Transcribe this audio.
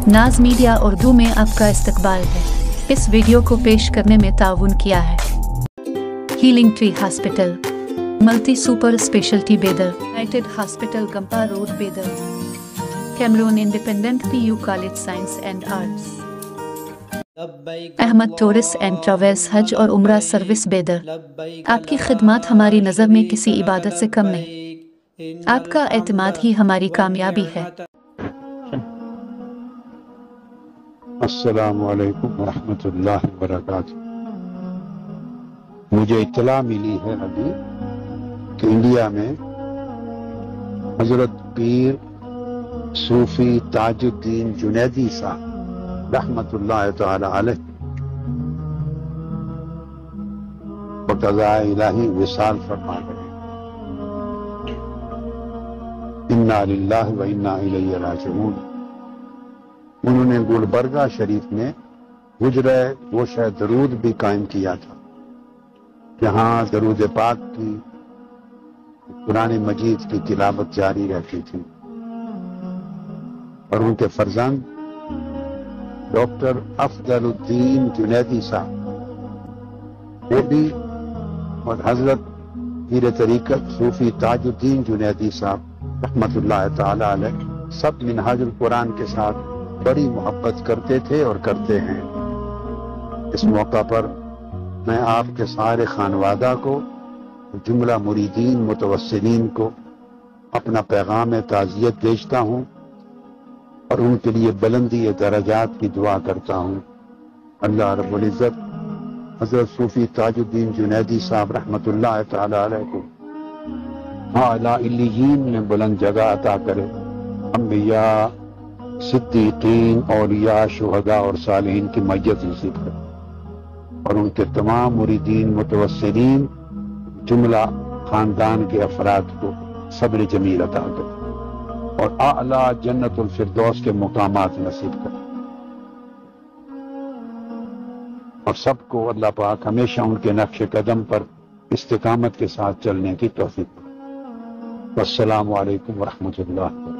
ناز media Urdu میں آپ کا استقبال ہے۔ اس ویڈیو کو پیش کرنے میں تعاون کیا ہے healing tree hospital, multi super specialty Bidar, united hospital Gumpa road Bidar, Cameron independent P U college science and arts, Ahmed tours and travels حج اور عمرہ سروس بیدر۔ آپ کی خدمات ہماری نظر میں کسی عبادت سے کم نہیں، آپ کا اعتماد ہی ہماری کامیابی ہے۔ السلام علیکم ورحمۃ اللہ وبرکاتہ۔ مجھے اطلاع ملی ہے ابھی کہ انڈیا میں حضرت پیر صوفی تاج الدین جنیدی صاحب رحمت اللہ تعالی علیہ بقضاء الہی وصال فرما گئے۔ انا للہ و انا الیہ راجعون۔ انہوں نے گلبرگہ شریف میں حجرہ گوشہ درود بھی قائم کیا تھا، جہاں درود پاک کی قرآن مجید کی تلاوت جاری رہتی تھی، اور ان کے فرزند ڈاکٹر افضل الدین جنیدی صاحب وہ بھی، اور حضرت پیر طریقت صوفی تاج الدین جنیدی صاحب رحمت اللہ تعالی علیہ سب منہاج القرآن کے ساتھ بڑی محبت کرتے تھے اور کرتے ہیں۔ اس موقع پر میں آپ کے سارے خانوادہ کو، جملہ مریدین متوسلین کو اپنا پیغام تعزیت بھیجتا ہوں اور ان کے لیے بلندی درجات کی دعا کرتا ہوں۔ اللہ رب العزت حضرت صوفی تاج الدین جنیدی صاحب رحمت اللہ تعالی علیہ کو اعلیٰ علیین میں بلند جگہ عطا کرے، انبیاء، صدیقین، اولیاء، شہداء اور صالحین کی معیت نصیب کرے، اور ان کے تمام مریدین متوسلین جملہ خاندان کے افراد کو صبر جمیل عطا کرے اور اعلیٰ جنت الفردوس کے مقامات نصیب کرے، اور سب کو اللہ پاک ہمیشہ ان کے نقش قدم پر استقامت کے ساتھ چلنے کی توفیق دے۔ والسلام علیکم ورحمۃ اللہ۔